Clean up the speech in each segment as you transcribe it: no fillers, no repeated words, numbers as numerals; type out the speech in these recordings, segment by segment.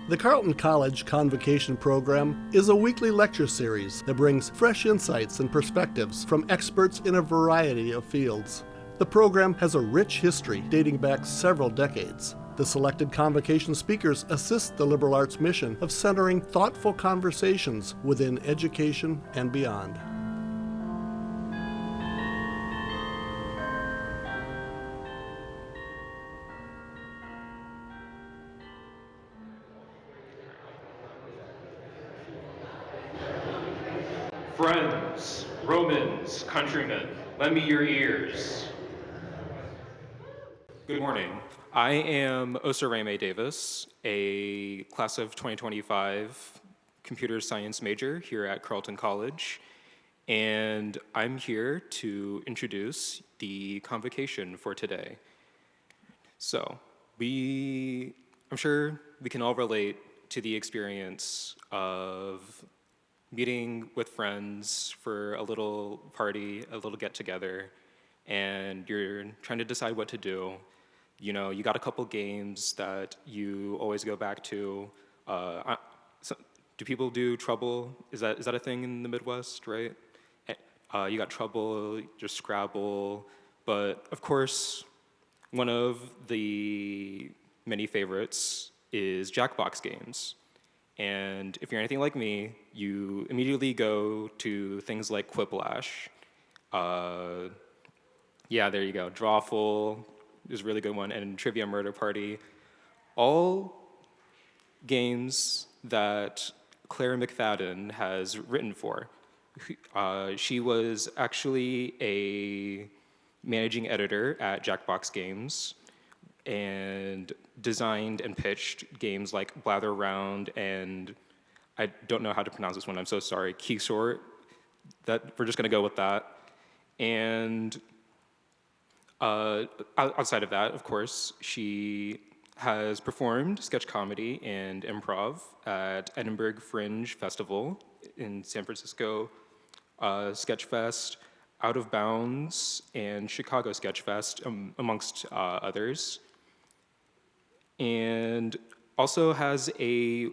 The Carleton College Convocation program is a weekly lecture series that brings fresh insights and perspectives from experts in a variety of fields. The program has a rich history dating back several decades. The selected convocation speakers assist the liberal arts mission of centering thoughtful conversations within education and beyond. Friends, Romans, countrymen, lend me your ears. Good morning. I am Osireme Davis, a class of 2025 computer science major here at Carleton College, and I'm here to introduce the convocation for today. So, I'm sure we can all relate to the experience of meeting with friends for a little party, a little get-together, and you're trying to decide what to do. You know, you got a couple games that you always go back to. Do people do Trouble? Is that a thing in the Midwest, right? You got Trouble, just Scrabble, but of course, one of the many favorites is Jackbox games. And if you're anything like me, you immediately go to things like Quiplash. Yeah, there you go. Drawful is a really good one, and Trivia Murder Party. All games that Claire McFadden has written for. She was actually a managing editor at Jackbox Games and designed and pitched games like Blather Round and I don't know how to pronounce this one, I'm so sorry, Keysort. That we're just gonna go with that. And outside of that, of course, she has performed sketch comedy and improv at Edinburgh Fringe Festival in San Francisco, Sketchfest, Out of Bounds, and Chicago Sketchfest, amongst others. And also has a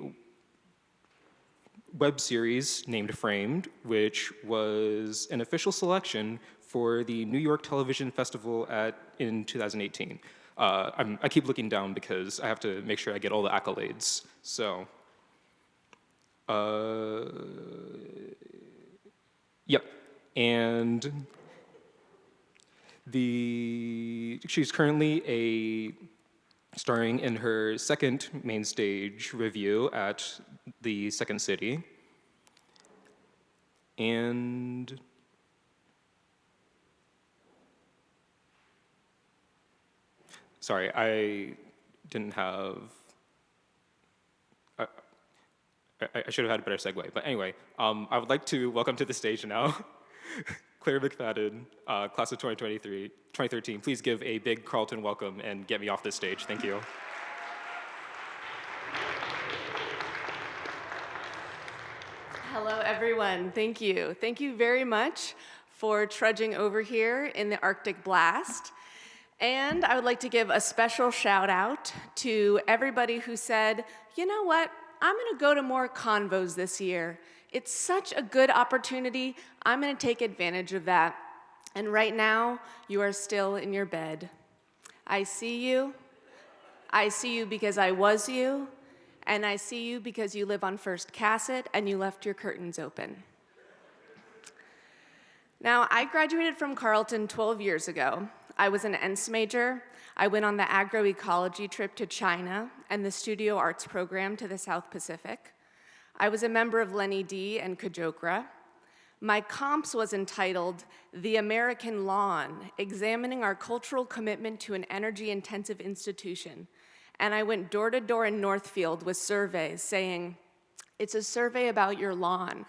web series named Framed, which was an official selection for the New York Television Festival in 2018. I keep looking down because I have to make sure I get all the accolades. So, yep. And she's currently starring in her second Mainstage Revue at the Second City. And sorry, I didn't have, I should have had a better segue, but anyway, I would like to welcome to the stage now, Claire McFadden, class of 2013. Please give a big Carleton welcome and get me off this stage. Thank you. Hello, everyone. Thank you. Thank you very much for trudging over here in the Arctic blast. And I would like to give a special shout out to everybody who said, you know what, I'm gonna go to more convos this year. It's such a good opportunity. I'm gonna take advantage of that. And right now, you are still in your bed. I see you. I see you because I was you. And I see you because you live on First Cassett and you left your curtains open. Now, I graduated from Carleton 12 years ago. I was an ENTS major. I went on the agroecology trip to China and the studio arts program to the South Pacific. I was a member of Lenny D and Kajokra. My comps was entitled The American Lawn, Examining Our Cultural Commitment to an Energy-Intensive Institution. And I went door to door in Northfield with surveys saying, it's a survey about your lawn.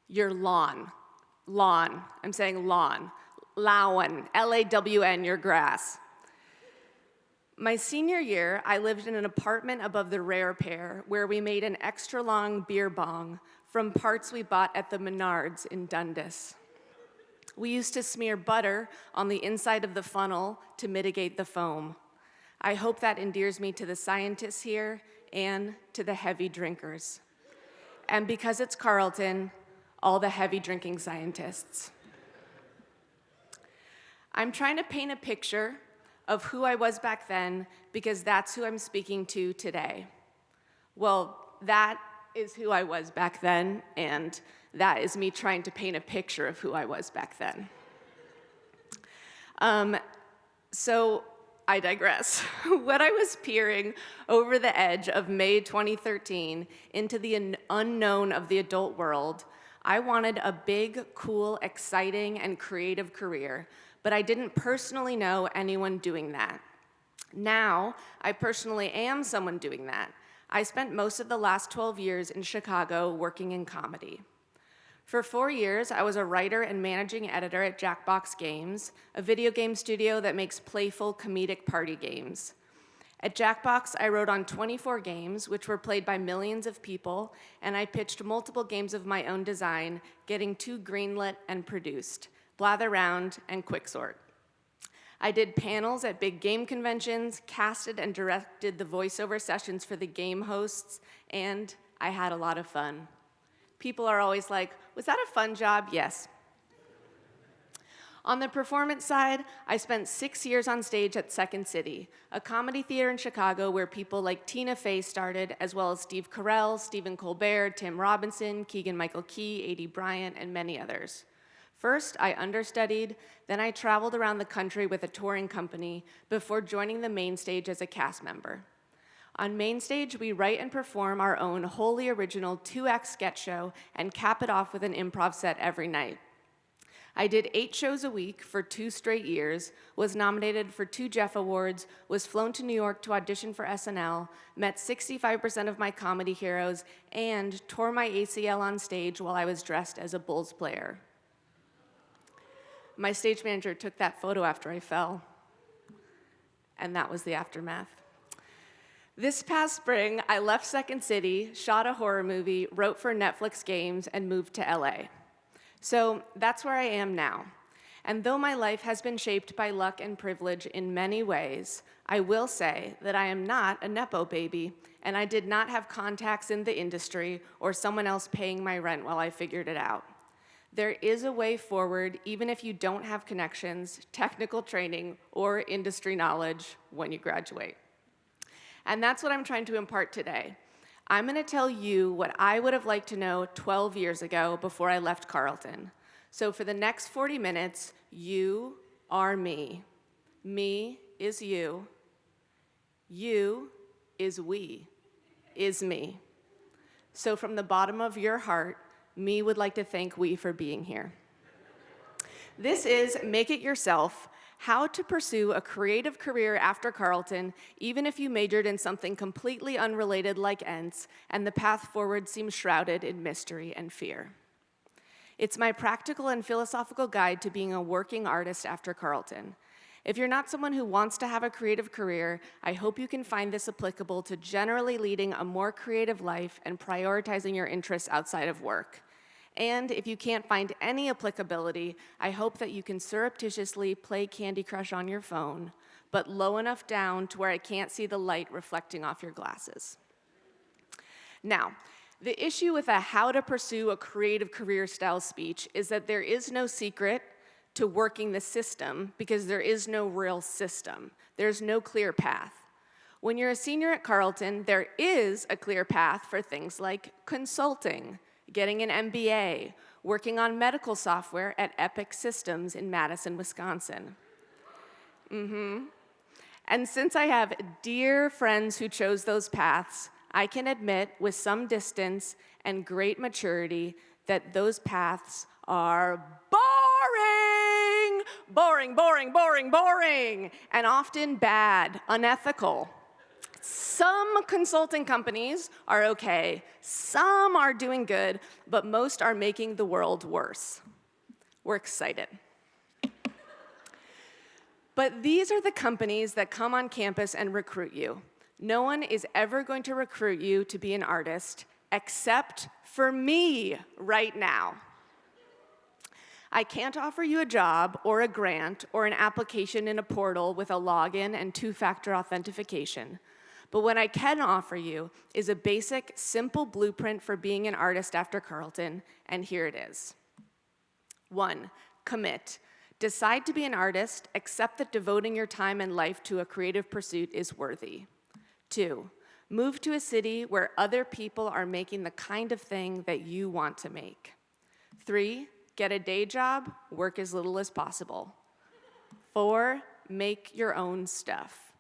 Your lawn. Lawn. I'm saying lawn. Lawn. L-A-W-N, your grass. My senior year, I lived in an apartment above the Rare Pair where we made an extra long beer bong from parts we bought at the Menards in Dundas. We used to smear butter on the inside of the funnel to mitigate the foam. I hope that endears me to the scientists here. and to the heavy drinkers. And because it's Carleton, all the heavy drinking scientists. I'm trying to paint a picture of who I was back then because that's who I'm speaking to today. Well, that is who I was back then, and that is me trying to paint a picture of who I was back then. So I digress. When I was peering over the edge of May 2013 into the unknown of the adult world, I wanted a big, cool, exciting, and creative career, but I didn't personally know anyone doing that. Now, I personally am someone doing that. I spent most of the last 12 years in Chicago working in comedy. For 4 years, I was a writer and managing editor at Jackbox Games, a video game studio that makes playful, comedic party games. At Jackbox, I wrote on 24 games, which were played by millions of people, and I pitched multiple games of my own design, getting 2 greenlit and produced, Blather Round and Quicksort. I did panels at big game conventions, casted and directed the voiceover sessions for the game hosts, and I had a lot of fun. People are always like, was that a fun job? Yes. On the performance side, I spent 6 years on stage at Second City, a comedy theater in Chicago where people like Tina Fey started, as well as Steve Carell, Stephen Colbert, Tim Robinson, Keegan-Michael Key, A.D. Bryant, and many others. First, I understudied, then I traveled around the country with a touring company before joining the Mainstage as a cast member. On Mainstage, we write and perform our own wholly original 2-act sketch show and cap it off with an improv set every night. I did 8 shows a week for 2 straight years, was nominated for 2 Jeff Awards, was flown to New York to audition for SNL, met 65% of my comedy heroes, and tore my ACL on stage while I was dressed as a Bulls player. My stage manager took that photo after I fell, and that was the aftermath. This past spring, I left Second City, shot a horror movie, wrote for Netflix Games, and moved to LA. So that's where I am now. And though my life has been shaped by luck and privilege in many ways, I will say that I am not a Nepo baby, and I did not have contacts in the industry or someone else paying my rent while I figured it out. There is a way forward, even if you don't have connections, technical training, or industry knowledge when you graduate. And that's what I'm trying to impart today. I'm going to tell you what I would have liked to know 12 years ago before I left Carleton. So for the next 40 minutes, you are me. Me is you. You is we, is me. So from the bottom of your heart, me would like to thank we for being here. This is Make It Yourself, how to pursue a creative career after Carleton, even if you majored in something completely unrelated like ENTS, and the path forward seems shrouded in mystery and fear. It's my practical and philosophical guide to being a working artist after Carleton. If you're not someone who wants to have a creative career, I hope you can find this applicable to generally leading a more creative life and prioritizing your interests outside of work. And if you can't find any applicability, I hope that you can surreptitiously play Candy Crush on your phone, but low enough down to where I can't see the light reflecting off your glasses. Now, the issue with a how to pursue a creative career style speech is that there is no secret to working the system because there is no real system. There's no clear path. When you're a senior at Carleton, there is a clear path for things like consulting, getting an MBA, working on medical software at Epic Systems in Madison, Wisconsin. And since I have dear friends who chose those paths, I can admit with some distance and great maturity that those paths are boring, boring, boring, boring, boring, and often bad, unethical. Some consulting companies are okay, some are doing good, but most are making the world worse. We're excited. But these are the companies that come on campus and recruit you. No one is ever going to recruit you to be an artist, except for me right now. I can't offer you a job or a grant or an application in a portal with a login and 2-factor authentication. but what I can offer you is a basic, simple blueprint for being an artist after Carleton, and here it is. 1, commit. Decide to be an artist, accept that devoting your time and life to a creative pursuit is worthy. 2, move to a city where other people are making the kind of thing that you want to make. 3, get a day job, work as little as possible. 4, make your own stuff.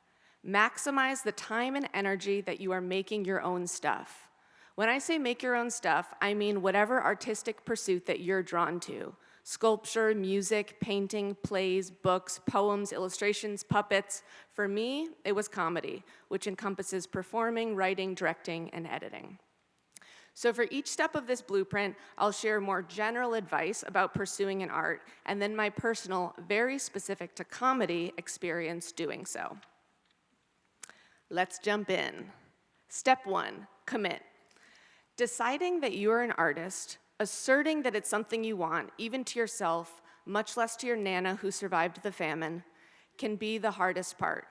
Maximize the time and energy that you are making your own stuff. When I say make your own stuff, I mean whatever artistic pursuit that you're drawn to. Sculpture, music, painting, plays, books, poems, illustrations, puppets. For me, it was comedy, which encompasses performing, writing, directing, and editing. So for each step of this blueprint, I'll share more general advice about pursuing an art, and then my personal, very specific to comedy experience doing so. Let's jump in. Step 1, commit. Deciding that you are an artist, asserting that it's something you want, even to yourself, much less to your Nana who survived the famine, can be the hardest part.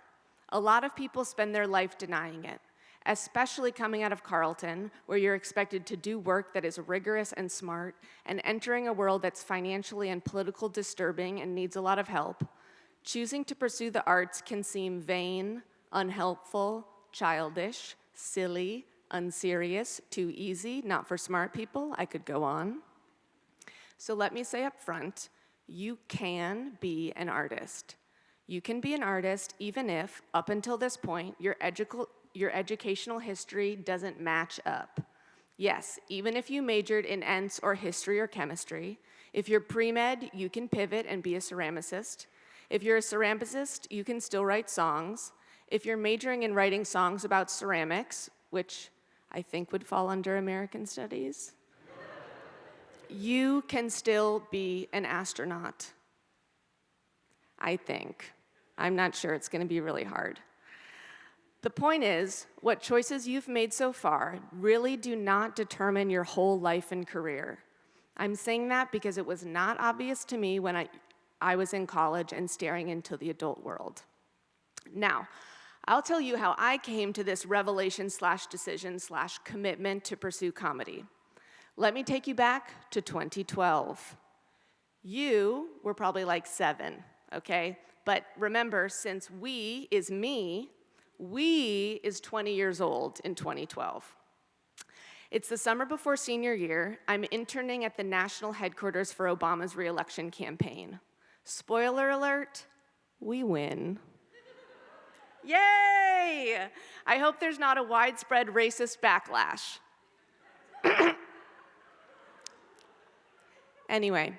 A lot of people spend their life denying it, especially coming out of Carleton, where you're expected to do work that is rigorous and smart, and entering a world that's financially and politically disturbing and needs a lot of help. Choosing to pursue the arts can seem vain, unhelpful, childish, silly, unserious, too easy, not for smart people. I could go on. So let me say up front, you can be an artist. You can be an artist even if, up until this point, your educational history doesn't match up. Yes, even if you majored in ENTS or history or chemistry, if you're pre-med, you can pivot and be a ceramicist. If you're a ceramicist, you can still write songs. If you're majoring in writing songs about ceramics, which I think would fall under American Studies, you can still be an astronaut. I think. I'm not sure, it's going to be really hard. The point is, what choices you've made so far really do not determine your whole life and career. I'm saying that because it was not obvious to me when I was in college and staring into the adult world. Now, I'll tell you how I came to this revelation/decision/commitment to pursue comedy. Let me take you back to 2012. You were probably like 7, okay? But remember, since we is me, we is 20 years old in 2012. It's the summer before senior year. I'm interning at the national headquarters for Obama's re-election campaign. Spoiler alert, we win. Yay! I hope there's not a widespread racist backlash. Anyway,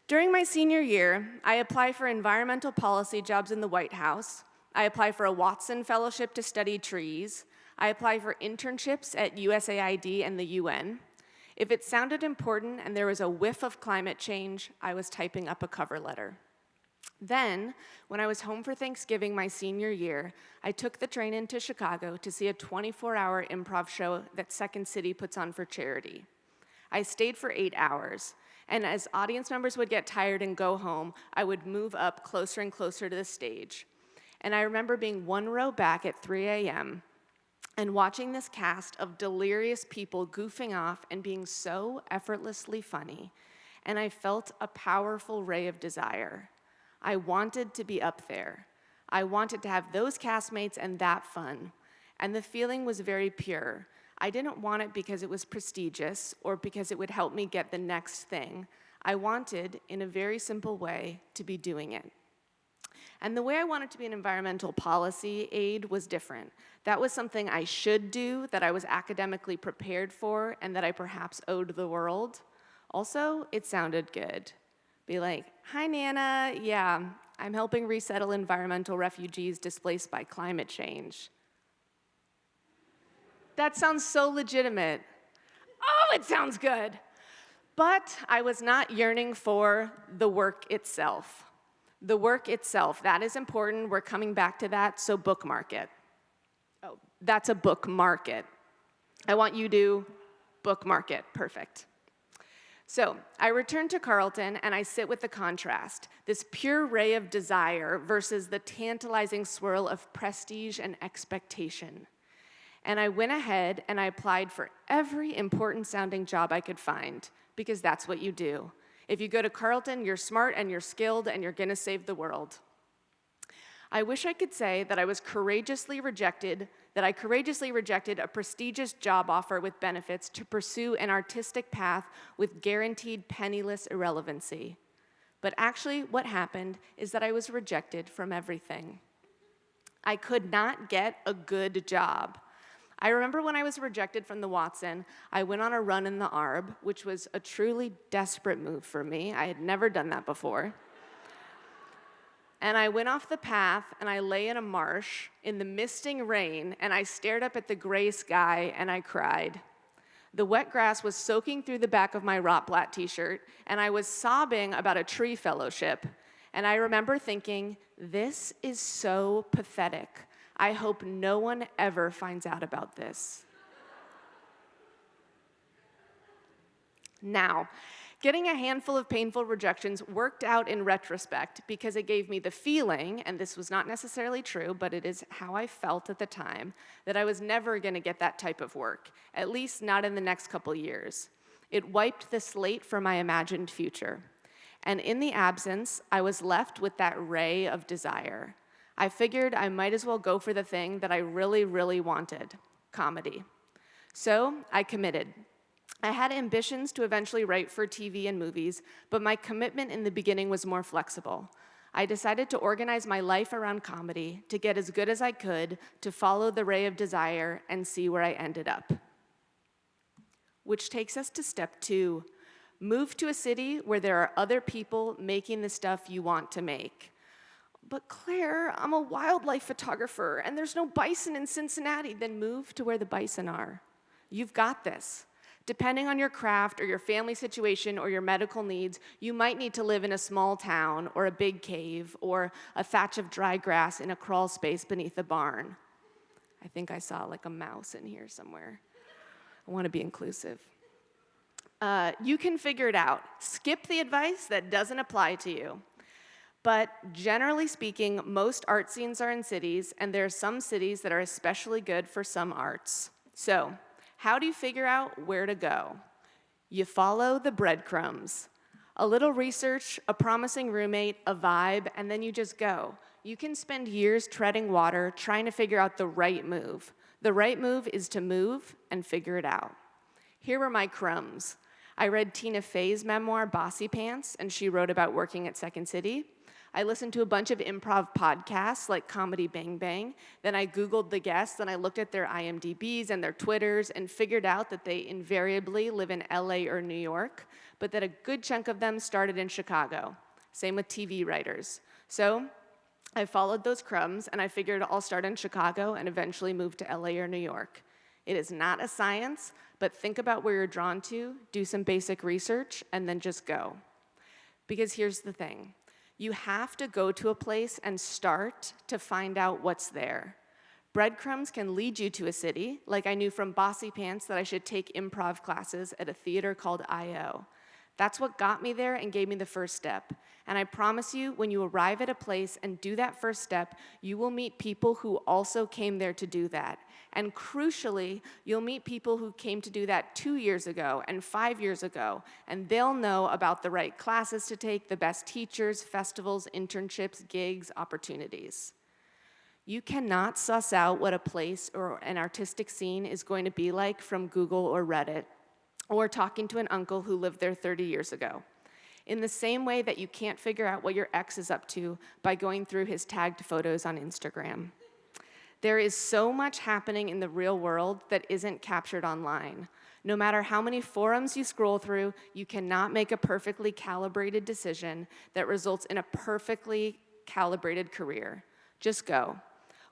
during my senior year, I apply for environmental policy jobs in the White House. I apply for a Watson Fellowship to study trees. I apply for internships at USAID and the UN. If it sounded important and there was a whiff of climate change, I was typing up a cover letter. Then, when I was home for Thanksgiving my senior year, I took the train into Chicago to see a 24-hour improv show that Second City puts on for charity. I stayed for 8 hours, and as audience members would get tired and go home, I would move up closer and closer to the stage. And I remember being 1 row back at 3 a.m. and watching this cast of delirious people goofing off and being so effortlessly funny, and I felt a powerful ray of desire. I wanted to be up there. I wanted to have those castmates and that fun. And the feeling was very pure. I didn't want it because it was prestigious or because it would help me get the next thing. I wanted, in a very simple way, to be doing it. And the way I wanted to be an environmental policy aide was different. That was something I should do, that I was academically prepared for, and that I perhaps owed the world. Also, it sounded good. Be like, hi, Nana. Yeah, I'm helping resettle environmental refugees displaced by climate change. That sounds so legitimate. Oh, it sounds good. But I was not yearning for the work itself. The work itself, that is important. We're coming back to that, so bookmark it. Oh, that's a bookmark it. I want you to bookmark it. Perfect. So I return to Carleton and I sit with the contrast, this pure ray of desire versus the tantalizing swirl of prestige and expectation. And I went ahead and I applied for every important sounding job I could find, because that's what you do. If you go to Carleton, you're smart and you're skilled and you're gonna save the world. I wish I could say that I courageously rejected a prestigious job offer with benefits to pursue an artistic path with guaranteed penniless irrelevancy. But actually, what happened is that I was rejected from everything. I could not get a good job. I remember when I was rejected from the Watson, I went on a run in the Arb, which was a truly desperate move for me. I had never done that before. And I went off the path, and I lay in a marsh in the misting rain, and I stared up at the gray sky, and I cried. The wet grass was soaking through the back of my Rotblatt t-shirt, and I was sobbing about a tree fellowship. And I remember thinking, this is so pathetic. I hope no one ever finds out about this. Now, getting a handful of painful rejections worked out in retrospect because it gave me the feeling, and this was not necessarily true, but it is how I felt at the time, that I was never going to get that type of work, at least not in the next couple years. It wiped the slate for my imagined future. And in the absence, I was left with that ray of desire. I figured I might as well go for the thing that I really, really wanted, comedy. So I committed. I had ambitions to eventually write for TV and movies, but my commitment in the beginning was more flexible. I decided to organize my life around comedy, to get as good as I could, to follow the ray of desire and see where I ended up. Which takes us to step 2. Move to a city where there are other people making the stuff you want to make. But Claire, I'm a wildlife photographer, and there's no bison in Cincinnati. Then move to where the bison are. You've got this. Depending on your craft or your family situation or your medical needs, you might need to live in a small town or a big cave or a thatch of dry grass in a crawl space beneath a barn. I think I saw like a mouse in here somewhere. I want to be inclusive. You can figure it out. Skip the advice that doesn't apply to you. But generally speaking, most art scenes are in cities, and there are some cities that are especially good for some arts. So, how do you figure out where to go? You follow the breadcrumbs. A little research, a promising roommate, a vibe, and then you just go. You can spend years treading water trying to figure out the right move. The right move is to move and figure it out. Here were my crumbs. I read Tina Fey's memoir, Bossy Pants, and she wrote about working at Second City. I listened to a bunch of improv podcasts like Comedy Bang Bang. Then I Googled the guests, and I looked at their IMDb's and their Twitters and figured out that they invariably live in LA or New York, but that a good chunk of them started in Chicago. Same with TV writers. So I followed those crumbs, and I figured I'll start in Chicago and eventually move to LA or New York. It is not a science, but think about where you're drawn to, do some basic research, and then just go. Because here's the thing. You have to go to a place and start to find out what's there. Breadcrumbs can lead you to a city, like I knew from Bossy Pants that I should take improv classes at a theater called I.O. That's what got me there and gave me the first step. And I promise you, when you arrive at a place and do that first step, you will meet people who also came there to do that. And crucially, you'll meet people who came to do that 2 years ago and 5 years ago, and they'll know about the right classes to take, the best teachers, festivals, internships, gigs, opportunities. You cannot suss out what a place or an artistic scene is going to be like from Google or Reddit, or talking to an uncle who lived there 30 years ago. In the same way that you can't figure out what your ex is up to by going through his tagged photos on Instagram. There is so much happening in the real world that isn't captured online. No matter how many forums you scroll through, you cannot make a perfectly calibrated decision that results in a perfectly calibrated career. Just go.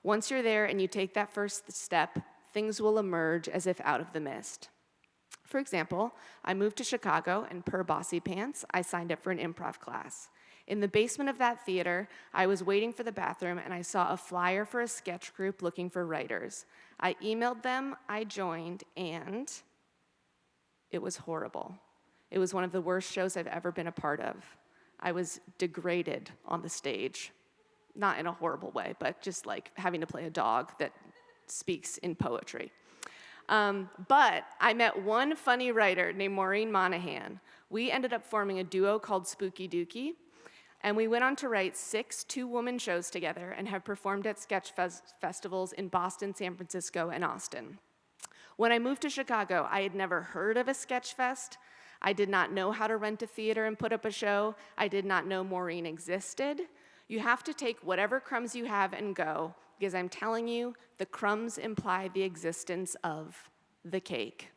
Once you're there and you take that first step, things will emerge as if out of the mist. For example, I moved to Chicago, and per Bossy Pants, I signed up for an improv class. In the basement of that theater, I was waiting for the bathroom, and I saw a flyer for a sketch group looking for writers. I emailed them, I joined, and it was horrible. It was one of the worst shows I've ever been a part of. I was degraded on the stage. Not in a horrible way, but just like having to play a dog that speaks in poetry. But I met one funny writer named Maureen Monahan. We ended up forming a duo called Spooky Dookie, and we went on to write 6 two-woman shows together and have performed at sketch festivals in Boston, San Francisco, and Austin. When I moved to Chicago, I had never heard of a sketch fest. I did not know how to rent a theater and put up a show. I did not know Maureen existed. You have to take whatever crumbs you have and go, because I'm telling you, the crumbs imply the existence of the cake.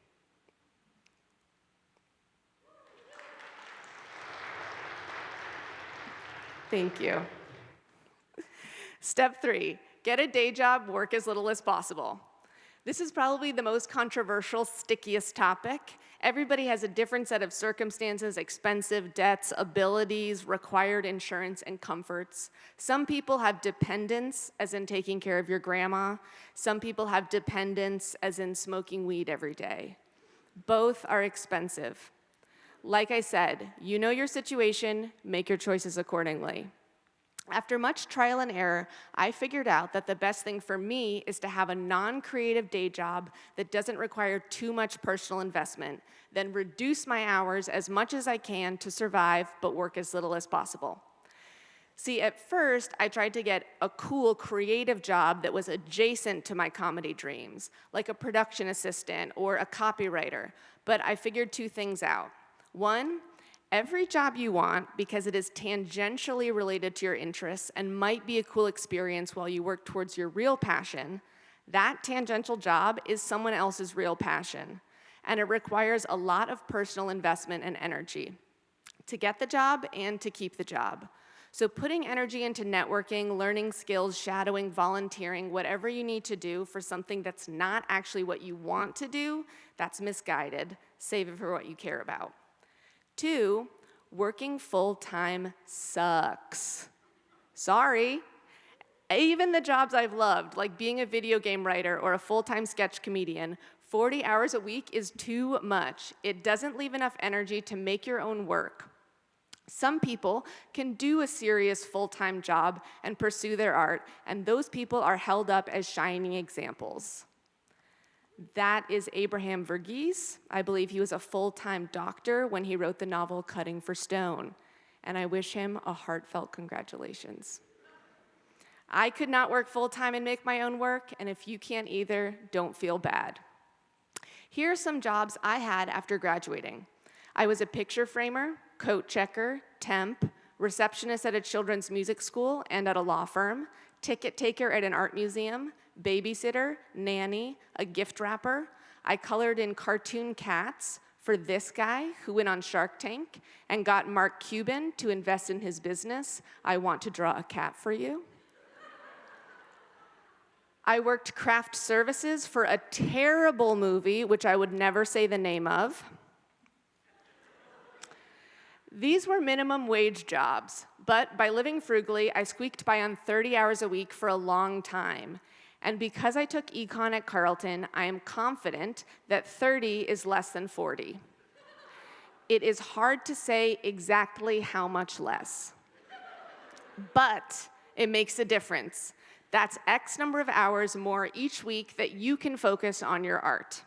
Thank you. Step 3, get a day job, work as little as possible. This is probably the most controversial, stickiest topic. Everybody has a different set of circumstances, expensive debts, abilities, required insurance, and comforts. Some people have dependents, as in taking care of your grandma. Some people have dependents, as in smoking weed every day. Both are expensive. Like I said, you know your situation, make your choices accordingly. After much trial and error, I figured out that the best thing for me is to have a non-creative day job that doesn't require too much personal investment, then reduce my hours as much as I can to survive, but work as little as possible. See, at first, I tried to get a cool creative job that was adjacent to my comedy dreams, like a production assistant or a copywriter, but I figured 2 things out. 1, every job you want, because it is tangentially related to your interests and might be a cool experience while you work towards your real passion, that tangential job is someone else's real passion, and it requires a lot of personal investment and energy to get the job and to keep the job. So putting energy into networking, learning skills, shadowing, volunteering, whatever you need to do for something that's not actually what you want to do, that's misguided. Save it for what you care about. 2, working full-time sucks. Sorry. Even the jobs I've loved, like being a video game writer or a full-time sketch comedian, 40 hours a week is too much. It doesn't leave enough energy to make your own work. Some people can do a serious full-time job and pursue their art, and those people are held up as shining examples. That is Abraham Verghese. I believe he was a full-time doctor when he wrote the novel Cutting for Stone, and I wish him a heartfelt congratulations. I could not work full-time and make my own work, and if you can't either, don't feel bad. Here are some jobs I had after graduating. I was a picture framer, coat checker, temp, receptionist at a children's music school and at a law firm, ticket taker at an art museum, babysitter, nanny, a gift wrapper. I colored in cartoon cats for this guy who went on Shark Tank and got Mark Cuban to invest in his business. I want to draw a cat for you. I worked craft services for a terrible movie, which I would never say the name of. These were minimum wage jobs, but by living frugally, I squeaked by on 30 hours a week for a long time. And because I took econ at Carleton, I am confident that 30 is less than 40. It is hard to say exactly how much less, but it makes a difference. That's X number of hours more each week that you can focus on your art.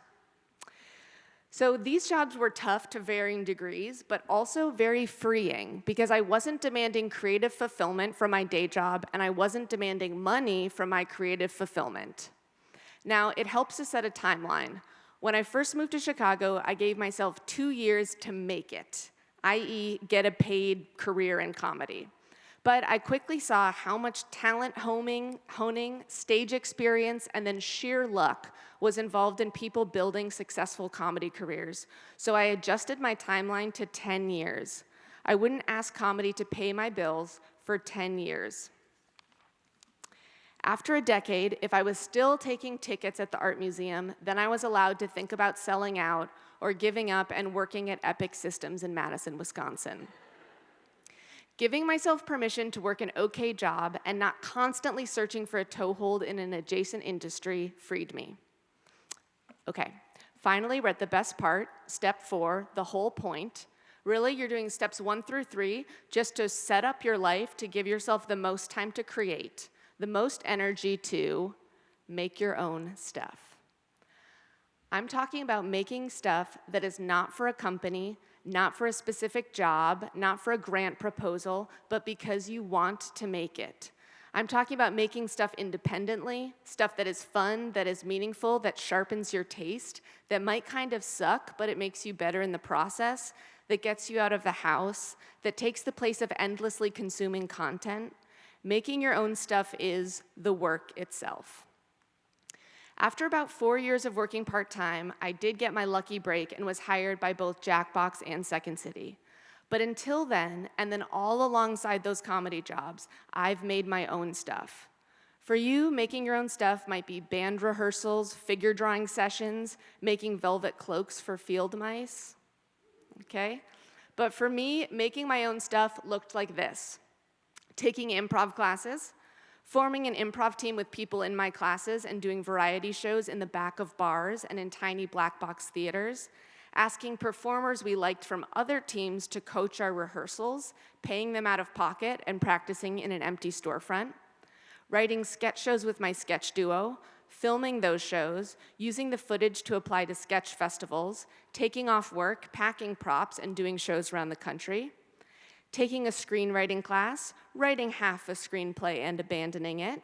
So these jobs were tough to varying degrees, but also very freeing because I wasn't demanding creative fulfillment from my day job and I wasn't demanding money from my creative fulfillment. Now, it helps to set a timeline. When I first moved to Chicago, I gave myself 2 years to make it, i.e., get a paid career in comedy. But I quickly saw how much talent honing, stage experience, and then sheer luck was involved in people building successful comedy careers. So I adjusted my timeline to 10 years. I wouldn't ask comedy to pay my bills for 10 years. After a decade, if I was still taking tickets at the art museum, then I was allowed to think about selling out or giving up and working at Epic Systems in Madison, Wisconsin. Giving myself permission to work an okay job and not constantly searching for a toehold in an adjacent industry freed me. Okay, finally, we're at the best part, step 4, the whole point. Really, you're doing steps 1 through 3 just to set up your life to give yourself the most time to create, the most energy to make your own stuff. I'm talking about making stuff that is not for a company, not for a specific job, not for a grant proposal, but because you want to make it. I'm talking about making stuff independently, stuff that is fun, that is meaningful, that sharpens your taste, that might kind of suck, but it makes you better in the process, that gets you out of the house, that takes the place of endlessly consuming content. Making your own stuff is the work itself. After about 4 years of working part-time, I did get my lucky break and was hired by both Jackbox and Second City. But until then, and then all alongside those comedy jobs, I've made my own stuff. For you, making your own stuff might be band rehearsals, figure drawing sessions, making velvet cloaks for field mice, okay? But for me, making my own stuff looked like this: taking improv classes, forming an improv team with people in my classes and doing variety shows in the back of bars and in tiny black box theaters, asking performers we liked from other teams to coach our rehearsals, paying them out of pocket and practicing in an empty storefront, writing sketch shows with my sketch duo, filming those shows, using the footage to apply to sketch festivals, taking off work, packing props, and doing shows around the country, taking a screenwriting class, writing half a screenplay and abandoning it,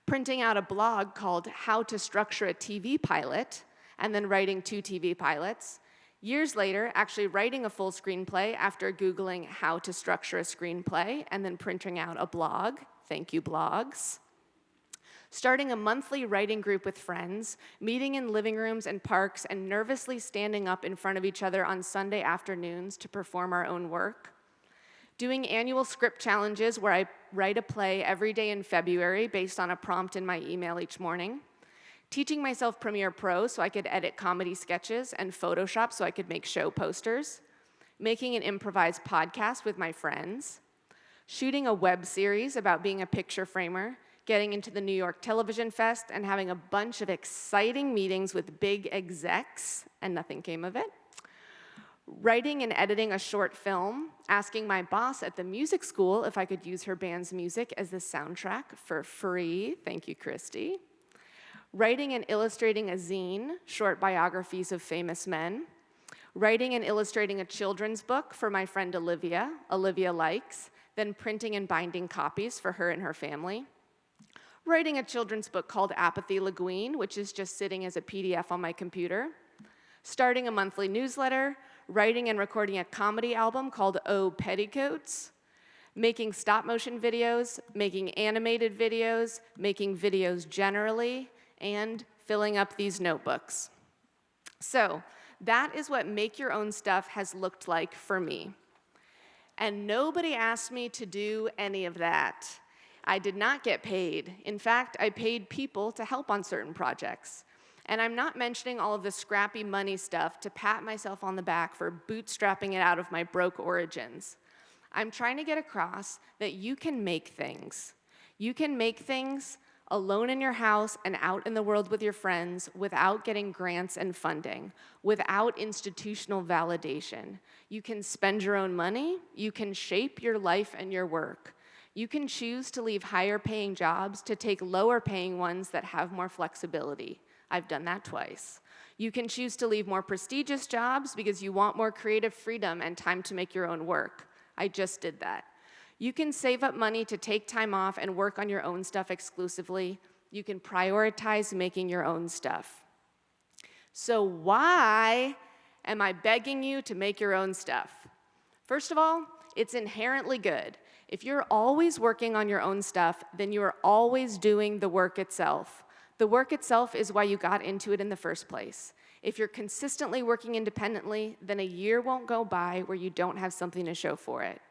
printing out a blog called How to Structure a TV Pilot, and then writing 2 TV pilots. Years later, actually writing a full screenplay after Googling how to structure a screenplay, and then printing out a blog. Thank you, blogs. Starting a monthly writing group with friends, meeting in living rooms and parks, and nervously standing up in front of each other on Sunday afternoons to perform our own work. Doing annual script challenges where I write a play every day in February based on a prompt in my email each morning. Teaching myself Premiere Pro so I could edit comedy sketches and Photoshop so I could make show posters. Making an improvised podcast with my friends. Shooting a web series about being a picture framer. Getting into the New York Television Fest and having a bunch of exciting meetings with big execs, and nothing came of it. Writing and editing a short film, asking my boss at the music school if I could use her band's music as the soundtrack for free. Thank you, Christy. Writing and illustrating a zine, short biographies of famous men. Writing and illustrating a children's book for my friend Olivia likes, then printing and binding copies for her and her family. Writing a children's book called Apathy Laguine, which is just sitting as a PDF on my computer. Starting a monthly newsletter, writing and recording a comedy album called Oh Petticoats, making stop-motion videos, making animated videos, making videos generally, and filling up these notebooks. So that is what make your own stuff has looked like for me. And nobody asked me to do any of that. I did not get paid. In fact, I paid people to help on certain projects. And I'm not mentioning all of the scrappy money stuff to pat myself on the back for bootstrapping it out of my broke origins. I'm trying to get across that you can make things. You can make things alone in your house and out in the world with your friends without getting grants and funding, without institutional validation. You can spend your own money. You can shape your life and your work. You can choose to leave higher paying jobs to take lower paying ones that have more flexibility. I've done that twice. You can choose to leave more prestigious jobs because you want more creative freedom and time to make your own work. I just did that. You can save up money to take time off and work on your own stuff exclusively. You can prioritize making your own stuff. So why am I begging you to make your own stuff? First of all, it's inherently good. If you're always working on your own stuff, then you are always doing the work itself. The work itself is why you got into it in the first place. If you're consistently working independently, then a year won't go by where you don't have something to show for it.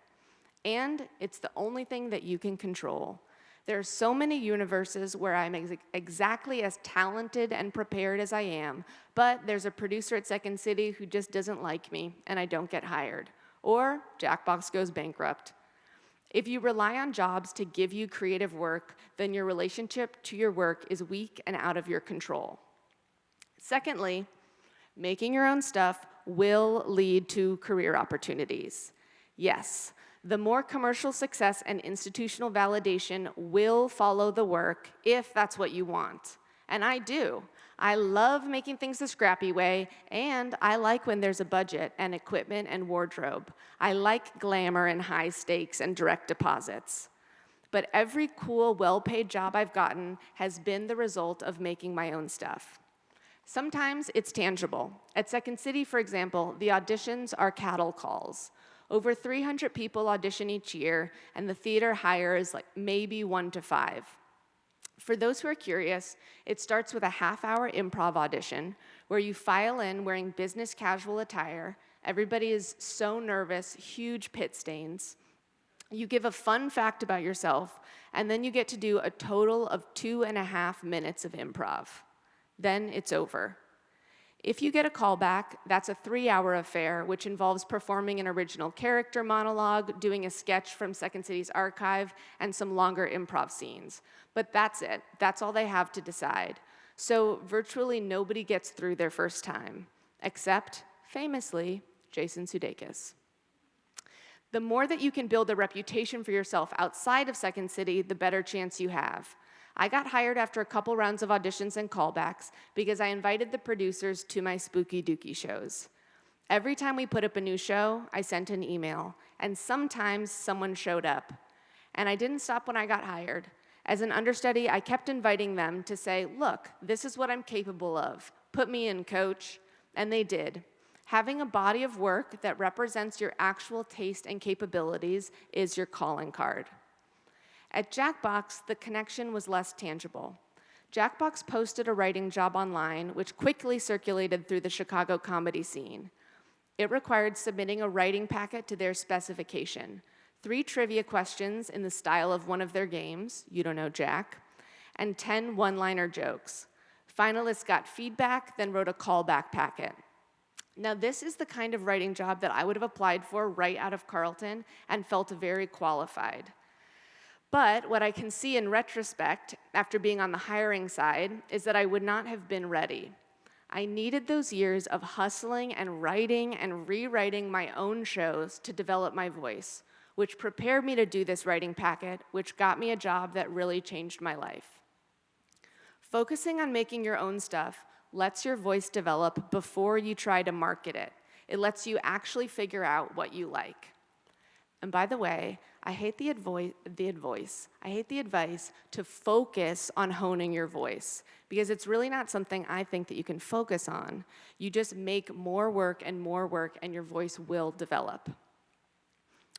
And it's the only thing that you can control. There are so many universes where I'm exactly as talented and prepared as I am, but there's a producer at Second City who just doesn't like me, and I don't get hired. Or Jackbox goes bankrupt. If you rely on jobs to give you creative work, then your relationship to your work is weak and out of your control. Secondly, making your own stuff will lead to career opportunities. Yes, the more commercial success and institutional validation will follow the work if that's what you want. And I do. I love making things the scrappy way, and I like when there's a budget and equipment and wardrobe. I like glamour and high stakes and direct deposits. But every cool, well-paid job I've gotten has been the result of making my own stuff. Sometimes it's tangible. At Second City, for example, the auditions are cattle calls. Over 300 people audition each year, and the theater hires like maybe 1 to 5. For those who are curious, it starts with a half-hour improv audition where you file in wearing business casual attire. Everybody is so nervous, huge pit stains. You give a fun fact about yourself, and then you get to do a total of 2.5 minutes of improv. Then it's over. If you get a callback, that's a 3-hour affair, which involves performing an original character monologue, doing a sketch from Second City's archive, and some longer improv scenes. But that's it. That's all they have to decide. So virtually nobody gets through their first time, except, famously, Jason Sudeikis. The more that you can build a reputation for yourself outside of Second City, the better chance you have. I got hired after a couple rounds of auditions and callbacks because I invited the producers to my spooky dooky shows. Every time we put up a new show, I sent an email, and sometimes someone showed up. And I didn't stop when I got hired. As an understudy, I kept inviting them to say, look, this is what I'm capable of. Put me in, coach. And they did. Having a body of work that represents your actual taste and capabilities is your calling card. At Jackbox, the connection was less tangible. Jackbox posted a writing job online, which quickly circulated through the Chicago comedy scene. It required submitting a writing packet to their specification, 3 trivia questions in the style of one of their games, You Don't Know Jack, and 10 one-liner jokes. Finalists got feedback, then wrote a callback packet. Now, this is the kind of writing job that I would have applied for right out of Carleton and felt very qualified. But what I can see in retrospect, after being on the hiring side, is that I would not have been ready. I needed those years of hustling and writing and rewriting my own shows to develop my voice, which prepared me to do this writing packet, which got me a job that really changed my life. Focusing on making your own stuff lets your voice develop before you try to market it. It lets you actually figure out what you like. And by the way, I hate the advice to focus on honing your voice, because it's really not something I think that you can focus on. You just make more work, and your voice will develop.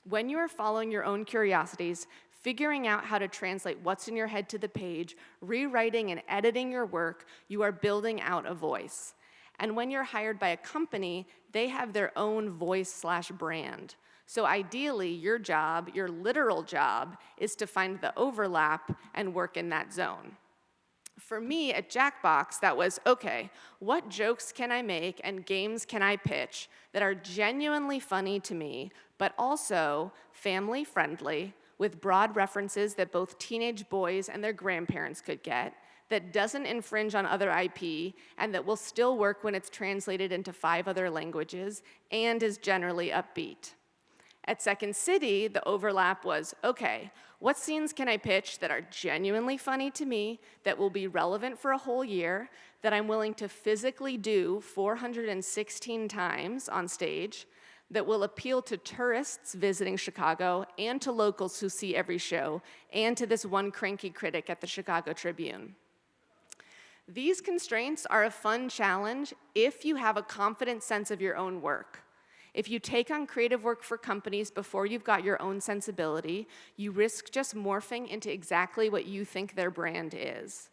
When you are following your own curiosities, figuring out how to translate what's in your head to the page, rewriting and editing your work, you are building out a voice. And when you're hired by a company, they have their own voice/brand. So ideally, your job, your literal job, is to find the overlap and work in that zone. For me at Jackbox, that was, okay, what jokes can I make and games can I pitch that are genuinely funny to me, but also family-friendly, with broad references that both teenage boys and their grandparents could get, that doesn't infringe on other IP, and that will still work when it's translated into 5 other languages, and is generally upbeat. At Second City, the overlap was, okay, what scenes can I pitch that are genuinely funny to me, that will be relevant for a whole year, that I'm willing to physically do 416 times on stage, that will appeal to tourists visiting Chicago and to locals who see every show, and to this one cranky critic at the Chicago Tribune. These constraints are a fun challenge if you have a confident sense of your own work. If you take on creative work for companies before you've got your own sensibility, you risk just morphing into exactly what you think their brand is.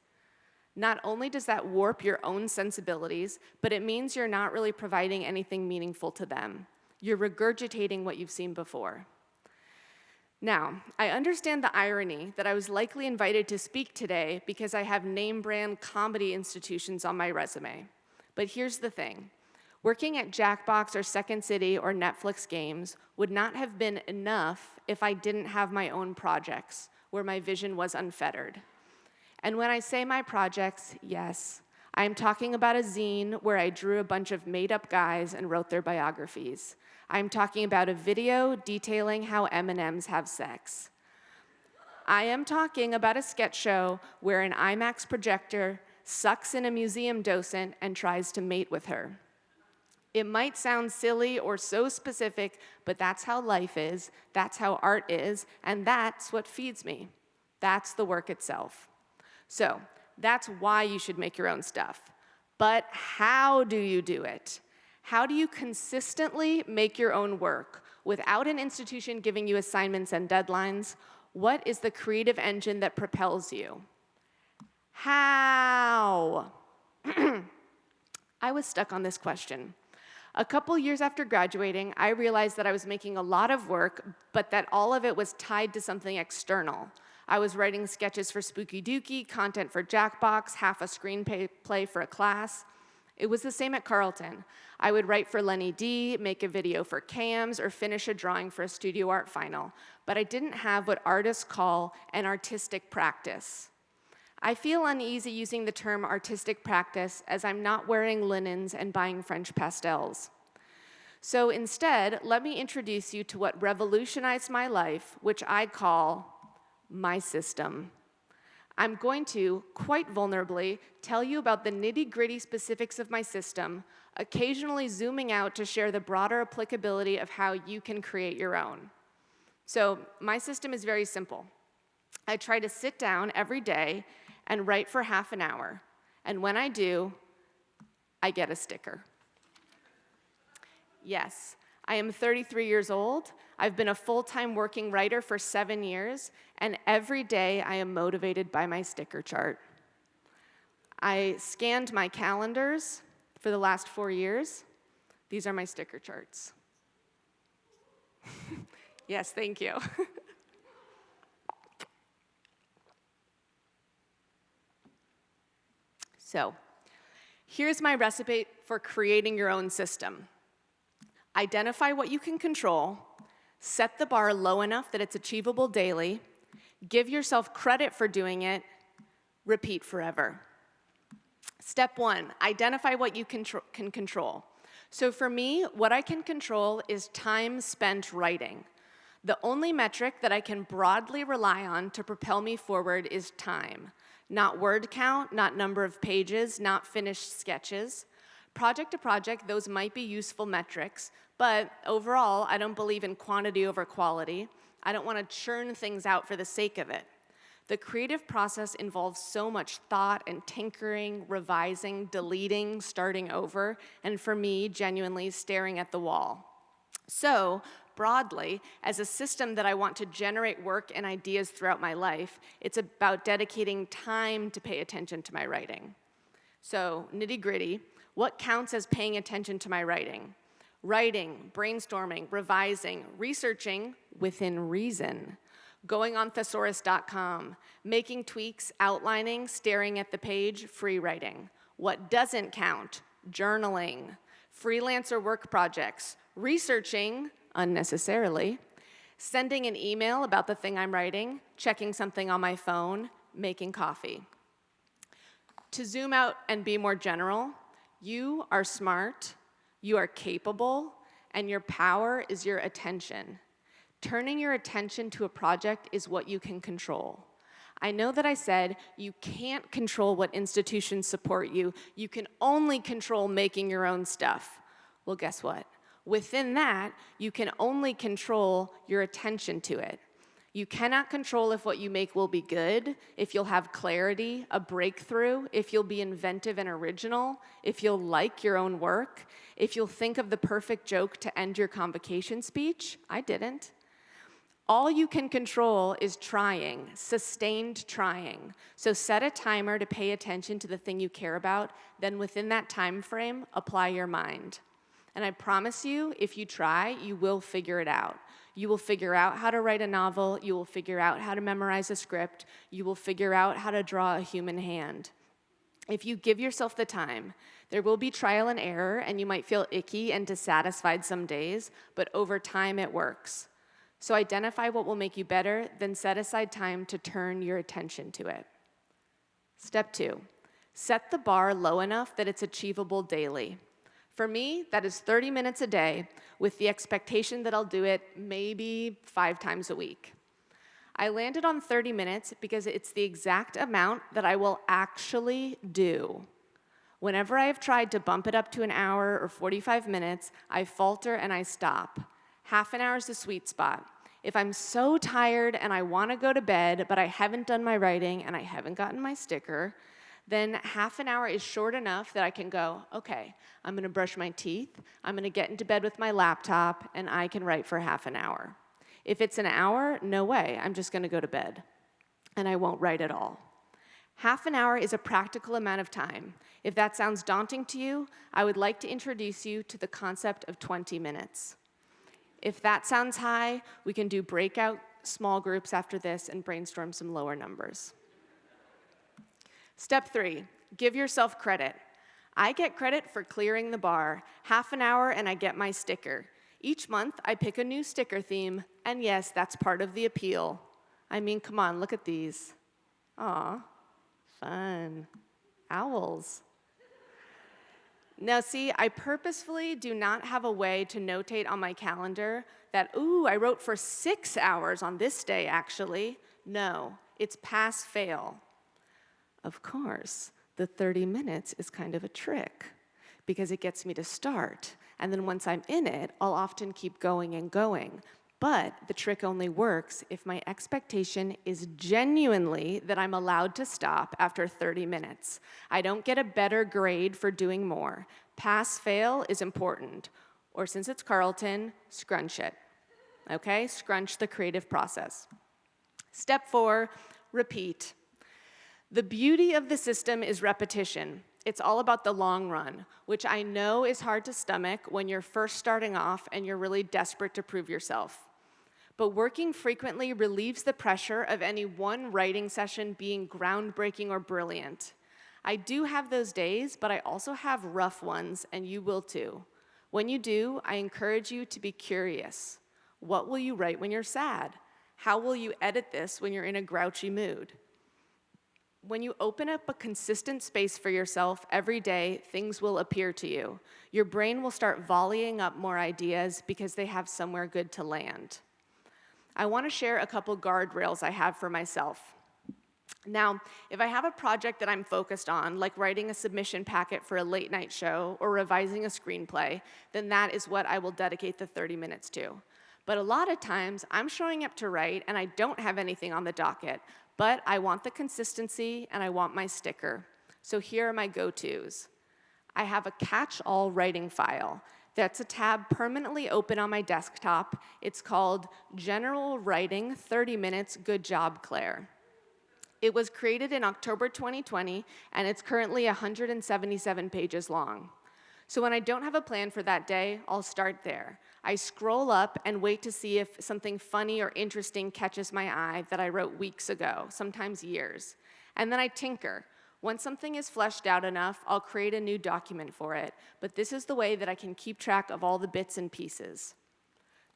Not only does that warp your own sensibilities, but it means you're not really providing anything meaningful to them. You're regurgitating what you've seen before. Now, I understand the irony that I was likely invited to speak today because I have name-brand comedy institutions on my resume. But here's the thing. Working at Jackbox or Second City or Netflix Games would not have been enough if I didn't have my own projects, where my vision was unfettered. And when I say my projects, yes, I am talking about a zine where I drew a bunch of made-up guys and wrote their biographies. I'm talking about a video detailing how M&Ms have sex. I am talking about a sketch show where an IMAX projector sucks in a museum docent, and tries to mate with her. It might sound silly or so specific, but that's how life is, that's how art is, and that's what feeds me. That's the work itself. So that's why you should make your own stuff. But how do you do it? How do you consistently make your own work without an institution giving you assignments and deadlines? What is the creative engine that propels you? How? I was stuck on this question. A couple years after graduating, I realized that I was making a lot of work, but that all of it was tied to something external. I was writing sketches for Spooky Dookie, content for Jackbox, half a screenplay for a class. It was the same at Carleton. I would write for Lenny D, make a video for CAMS, or finish a drawing for a studio art final. But I didn't have what artists call an artistic practice. I feel uneasy using the term artistic practice as I'm not wearing linens and buying French pastels. So instead, let me introduce you to what revolutionized my life, which I call my system. I'm going to, quite vulnerably, tell you about the nitty-gritty specifics of my system, occasionally zooming out to share the broader applicability of how you can create your own. So my system is very simple. I try to sit down every day and write for half an hour. And when I do, I get a sticker. Yes, I am 33 years old. I've been a full-time working writer for 7 years, and every day I am motivated by my sticker chart. I scanned my calendars for the last 4 years. These are my sticker charts. Yes, thank you. So, here's my recipe for creating your own system. Identify what you can control, set the bar low enough that it's achievable daily, give yourself credit for doing it, repeat forever. Step 1, identify what you can control. So for me, what I can control is time spent writing. The only metric that I can broadly rely on to propel me forward is time. Not word count, not number of pages, not finished sketches. Project to project, those might be useful metrics, but overall, I don't believe in quantity over quality. I don't want to churn things out for the sake of it. The creative process involves so much thought and tinkering, revising, deleting, starting over, and for me, genuinely staring at the wall. So, broadly, as a system that I want to generate work and ideas throughout my life, it's about dedicating time to pay attention to my writing. So, nitty-gritty, what counts as paying attention to my writing? Writing, brainstorming, revising, researching within reason, going on thesaurus.com, making tweaks, outlining, staring at the page, free writing. What doesn't count? Journaling, freelancer work projects, researching unnecessarily, sending an email about the thing I'm writing, checking something on my phone, making coffee. To zoom out and be more general, you are smart, you are capable, and your power is your attention. Turning your attention to a project is what you can control. I know that I said you can't control what institutions support you. You can only control making your own stuff. Well, guess what? Within that, you can only control your attention to it. You cannot control if what you make will be good, if you'll have clarity, a breakthrough, if you'll be inventive and original, if you'll like your own work, if you'll think of the perfect joke to end your convocation speech. I didn't. All you can control is trying, sustained trying. So set a timer to pay attention to the thing you care about, then within that time frame, apply your mind. And I promise you, if you try, you will figure it out. You will figure out how to write a novel, you will figure out how to memorize a script, you will figure out how to draw a human hand. If you give yourself the time, there will be trial and error, and you might feel icky and dissatisfied some days, but over time it works. So identify what will make you better, then set aside time to turn your attention to it. Step 2, set the bar low enough that it's achievable daily. For me, that is 30 minutes a day with the expectation that I'll do it maybe 5 times a week. I landed on 30 minutes because it's the exact amount that I will actually do. Whenever I have tried to bump it up to an hour or 45 minutes, I falter and I stop. Half an hour is the sweet spot. If I'm so tired and I want to go to bed, but I haven't done my writing and I haven't gotten my sticker, then half an hour is short enough that I can go, okay, I'm going to brush my teeth, I'm going to get into bed with my laptop, and I can write for half an hour. If it's an hour, no way, I'm just going to go to bed, and I won't write at all. Half an hour is a practical amount of time. If that sounds daunting to you, I would like to introduce you to the concept of 20 minutes. If that sounds high, we can do breakout small groups after this and brainstorm some lower numbers. Step 3, give yourself credit. I get credit for clearing the bar. Half an hour and I get my sticker. Each month, I pick a new sticker theme, and yes, that's part of the appeal. I mean, come on, look at these. Aw, fun. Owls. Now see, I purposefully do not have a way to notate on my calendar that, ooh, I wrote for 6 hours on this day, actually. No, it's pass-fail. Of course, the 30 minutes is kind of a trick because it gets me to start. And then once I'm in it, I'll often keep going and going. But the trick only works if my expectation is genuinely that I'm allowed to stop after 30 minutes. I don't get a better grade for doing more. Pass-fail is important. Or since it's Carleton, scrunch it. Okay? Scrunch the creative process. Step 4, repeat. The beauty of the system is repetition. It's all about the long run, which I know is hard to stomach when you're first starting off and you're really desperate to prove yourself. But working frequently relieves the pressure of any one writing session being groundbreaking or brilliant. I do have those days, but I also have rough ones, and you will too. When you do, I encourage you to be curious. What will you write when you're sad? How will you edit this when you're in a grouchy mood? When you open up a consistent space for yourself every day, things will appear to you. Your brain will start volleying up more ideas because they have somewhere good to land. I want to share a couple guardrails I have for myself. Now, if I have a project that I'm focused on, like writing a submission packet for a late night show or revising a screenplay, then that is what I will dedicate the 30 minutes to. But a lot of times, I'm showing up to write and I don't have anything on the docket, but I want the consistency and I want my sticker. So here are my go-tos. I have a catch-all writing file. That's a tab permanently open on my desktop. It's called General Writing 30 Minutes. Good job, Claire. It was created in October 2020, and it's currently 177 pages long. So when I don't have a plan for that day, I'll start there. I scroll up and wait to see if something funny or interesting catches my eye that I wrote weeks ago, sometimes years. And then I tinker. Once something is fleshed out enough, I'll create a new document for it. But this is the way that I can keep track of all the bits and pieces.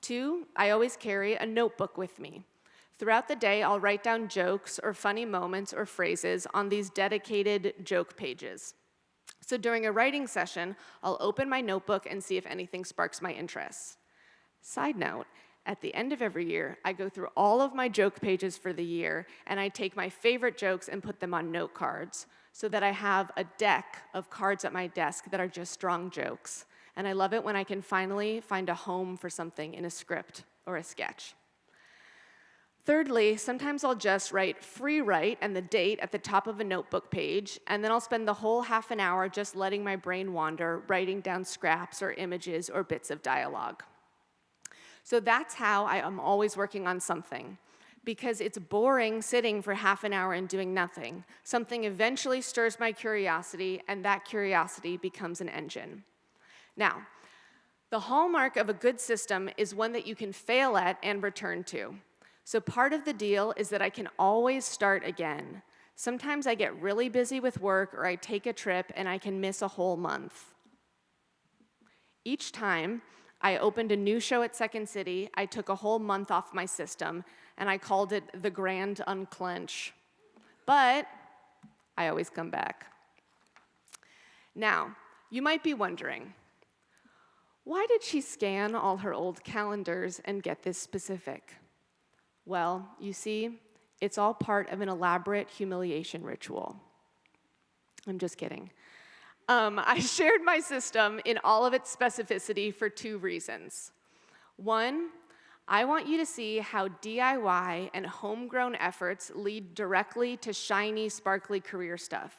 2, I always carry a notebook with me. Throughout the day, I'll write down jokes or funny moments or phrases on these dedicated joke pages. So during a writing session, I'll open my notebook and see if anything sparks my interest. Side note, at the end of every year, I go through all of my joke pages for the year, and I take my favorite jokes and put them on note cards so that I have a deck of cards at my desk that are just strong jokes. And I love it when I can finally find a home for something in a script or a sketch. Thirdly, sometimes I'll just write free write and the date at the top of a notebook page, and then I'll spend the whole half an hour just letting my brain wander, writing down scraps or images or bits of dialogue. So that's how I am always working on something. Because it's boring sitting for half an hour and doing nothing. Something eventually stirs my curiosity, and that curiosity becomes an engine. Now, the hallmark of a good system is one that you can fail at and return to. So part of the deal is that I can always start again. Sometimes I get really busy with work or I take a trip and I can miss a whole month. Each time I opened a new show at Second City, I took a whole month off my system and I called it the Grand Unclench. But I always come back. Now, you might be wondering, why did she scan all her old calendars and get this specific? Well, you see, it's all part of an elaborate humiliation ritual. I'm just kidding. I shared my system in all of its specificity for 2 reasons. One, I want you to see how DIY and homegrown efforts lead directly to shiny, sparkly career stuff.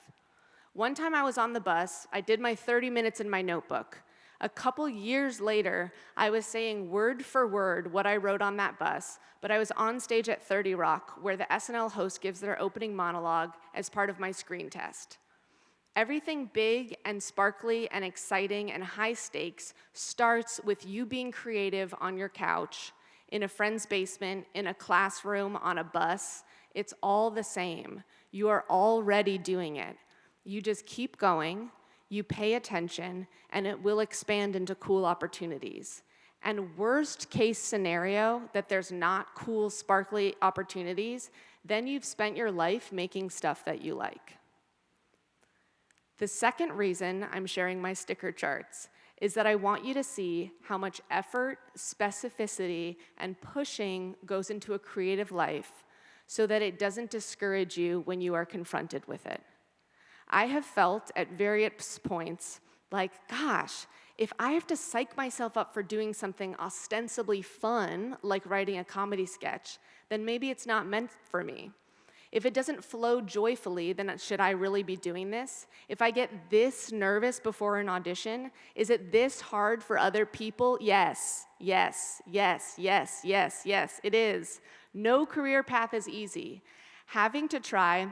One time I was on the bus, I did my 30 minutes in my notebook. A couple years later, I was saying word for word what I wrote on that bus, but I was on stage at 30 Rock, where the SNL host gives their opening monologue as part of my screen test. Everything big and sparkly and exciting and high stakes starts with you being creative on your couch, in a friend's basement, in a classroom, on a bus. It's all the same. You are already doing it. You just keep going, you pay attention, and it will expand into cool opportunities. And worst case scenario, that there's not cool, sparkly opportunities, then you've spent your life making stuff that you like. The second reason I'm sharing my sticker charts is that I want you to see how much effort, specificity, and pushing goes into a creative life so that it doesn't discourage you when you are confronted with it. I have felt at various points like, gosh, if I have to psych myself up for doing something ostensibly fun, like writing a comedy sketch, then maybe it's not meant for me. If it doesn't flow joyfully, then should I really be doing this? If I get this nervous before an audition, is it this hard for other people? Yes, yes, yes, yes, yes, yes, it is. No career path is easy. Having to try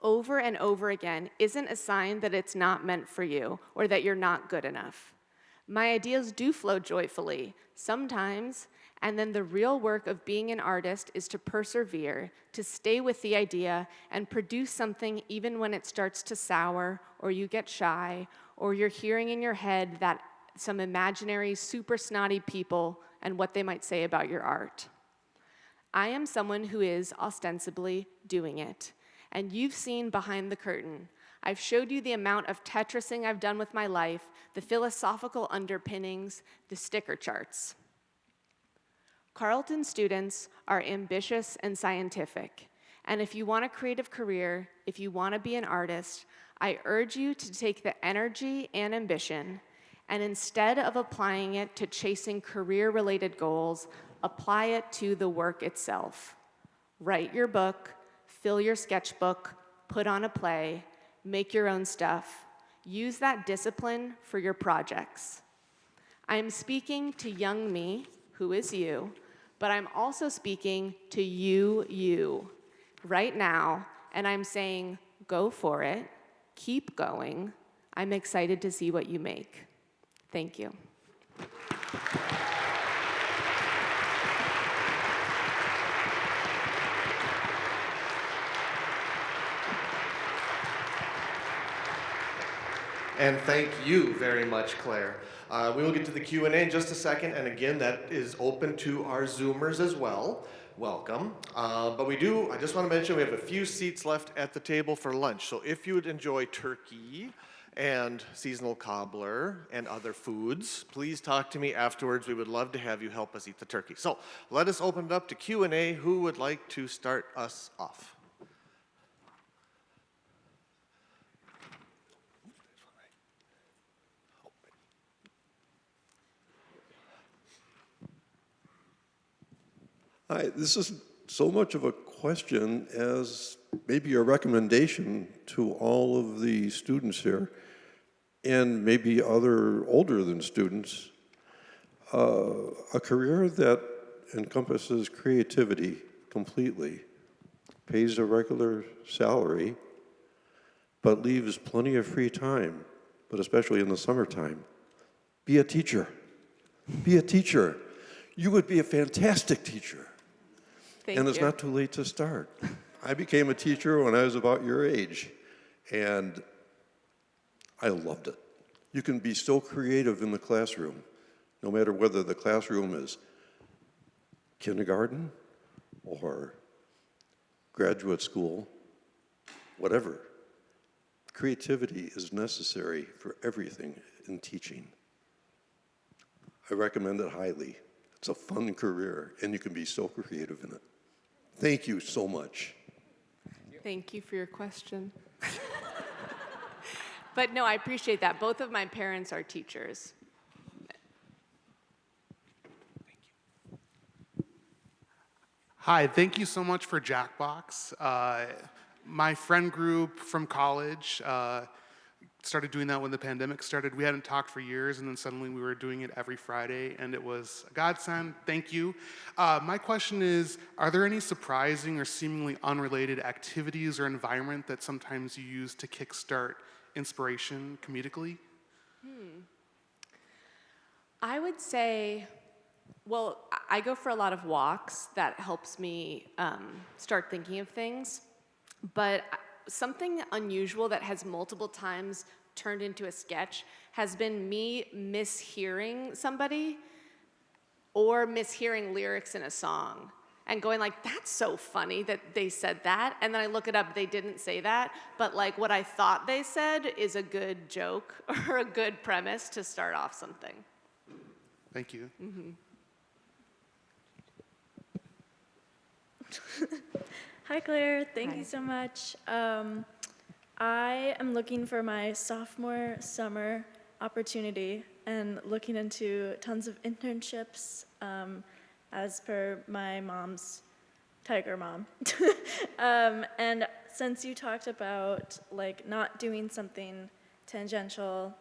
over and over again isn't a sign that it's not meant for you or that you're not good enough. My ideas do flow joyfully, sometimes, and then the real work of being an artist is to persevere, to stay with the idea and produce something even when it starts to sour, or you get shy, or you're hearing in your head that some imaginary super snotty people and what they might say about your art. I am someone who is ostensibly doing it, and you've seen behind the curtain. I've showed you the amount of Tetrising I've done with my life, the philosophical underpinnings, the sticker charts. Carleton students are ambitious and scientific, and if you want a creative career, if you want to be an artist, I urge you to take the energy and ambition, and instead of applying it to chasing career-related goals, apply it to the work itself. Write your book, fill your sketchbook, put on a play, make your own stuff. Use that discipline for your projects. I am speaking to young me, who is you, but I'm also speaking to you, right now, and I'm saying, go for it, keep going. I'm excited to see what you make. Thank you. And thank you very much, Claire. We will get to the Q&A in just a second, and again, that is open to our Zoomers as well. Welcome. But I just want to mention we have a few seats left at the table for lunch. So if you would enjoy turkey and seasonal cobbler and other foods, please talk to me afterwards. We would love to have you help us eat the turkey. So let us open it up to Q&A. Who would like to start us off? Hi, this isn't so much of a question as maybe a recommendation to all of the students here, and maybe other older than students. A career that encompasses creativity completely, pays a regular salary, but leaves plenty of free time, but especially in the summertime. Be a teacher. Be a teacher. You would be a fantastic teacher. And it's not too late to start. I became a teacher when I was about your age, and I loved it. You can be so creative in the classroom, no matter whether the classroom is kindergarten or graduate school, whatever. Creativity is necessary for everything in teaching. I recommend it highly. It's a fun career, and you can be so creative in it. Thank you so much. Thank you for your question. But no, I appreciate that. Both of my parents are teachers. Hi, thank you so much for Jackbox. My friend group from college started doing that when the pandemic started. We hadn't talked for years, and then suddenly we were doing it every Friday, and it was a godsend. Thank you. My question is, are there any surprising or seemingly unrelated activities or environment that sometimes you use to kickstart inspiration comedically? I would say, well, I go for a lot of walks. That helps me start thinking of things. But something unusual that has multiple times turned into a sketch has been me mishearing somebody or mishearing lyrics in a song and going like, that's so funny that they said that. And then I look it up, they didn't say that. But like what I thought they said is a good joke or a good premise to start off something. Thank you. Hi, Claire. Thank you so much. I am looking for my sophomore summer opportunity and looking into tons of internships as per my mom's tiger mom. And since you talked about like not doing something tangential,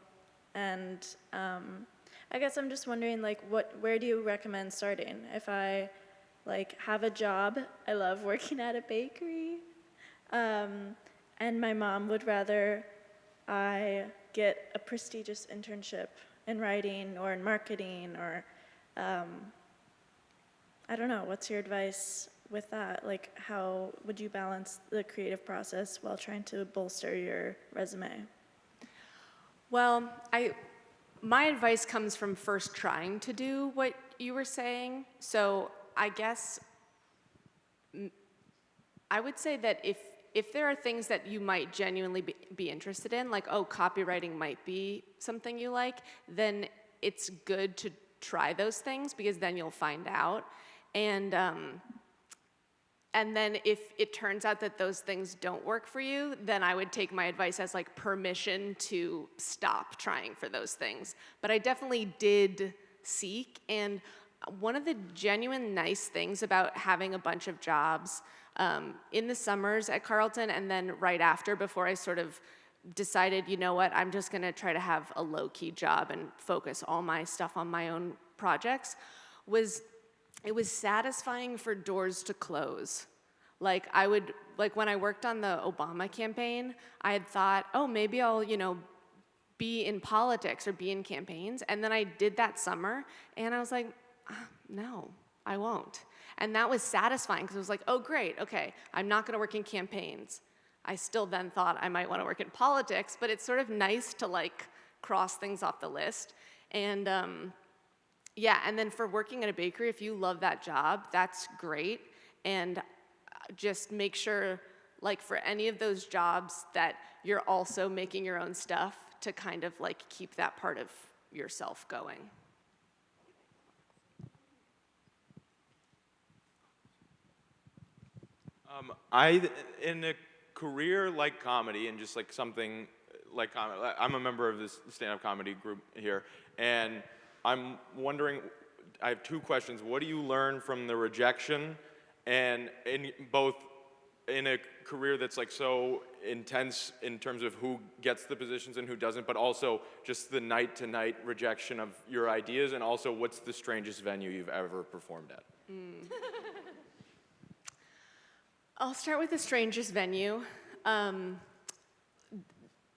and I guess I'm just wondering like where do you recommend starting? If I like have a job, I love working at a bakery, and my mom would rather I get a prestigious internship in writing or in marketing or I don't know, what's your advice with that? Like how would you balance the creative process while trying to bolster your resume? Well, my advice comes from first trying to do what you were saying. So I guess I would say that if there are things that you might genuinely be interested in, like, oh, copywriting might be something you like, then it's good to try those things because then you'll find out. And then if it turns out that those things don't work for you, then I would take my advice as like permission to stop trying for those things. But I definitely did seek, and one of the genuine nice things about having a bunch of jobs in the summers at Carleton and then right after, before I sort of decided, you know what, I'm just gonna try to have a low-key job and focus all my stuff on my own projects, it was satisfying for doors to close. Like when I worked on the Obama campaign, I had thought, oh, maybe I'll, be in politics or be in campaigns. And then I did that summer and I was like, no, I won't. And that was satisfying because it was like, oh, great, okay, I'm not gonna work in campaigns. I still then thought I might wanna work in politics, but it's sort of nice to like cross things off the list. And yeah, and then for working at a bakery, if you love that job, that's great. And just make sure, like for any of those jobs, that you're also making your own stuff to kind of like keep that part of yourself going. In a career like comedy and just like something like comedy, I'm a member of this stand-up comedy group here, and I'm wondering, I have two questions. What do you learn from the rejection, and in a career that's like so intense in terms of who gets the positions and who doesn't, but also just the night-to-night rejection of your ideas, and also what's the strangest venue you've ever performed at? I'll start with the strangest venue.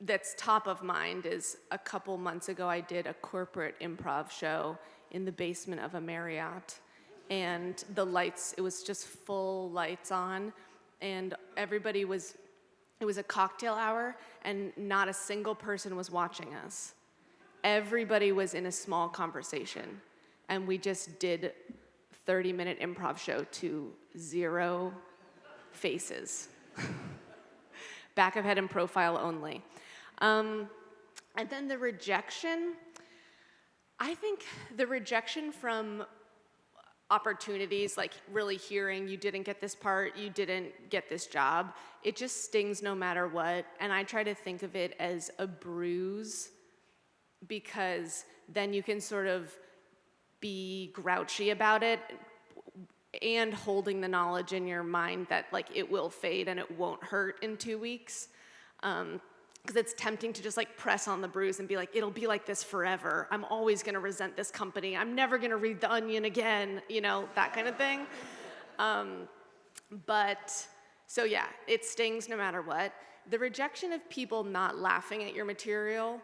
That's top of mind is a couple months ago I did a corporate improv show in the basement of a Marriott, and the lights, it was just full lights on, and it was a cocktail hour, and not a single person was watching us. Everybody was in a small conversation, and we just did 30-minute improv show to 0 faces. Back of head and profile only. And then the rejection, I think the rejection from opportunities, like really hearing you didn't get this part, you didn't get this job, it just stings no matter what. And I try to think of it as a bruise, because then you can sort of be grouchy about it and holding the knowledge in your mind that like it will fade and it won't hurt in 2 weeks. Because it's tempting to just like press on the bruise and be like, it'll be like this forever. I'm always gonna resent this company. I'm never gonna read The Onion again, you know, that kind of thing. So yeah, it stings no matter what. The rejection of people not laughing at your material,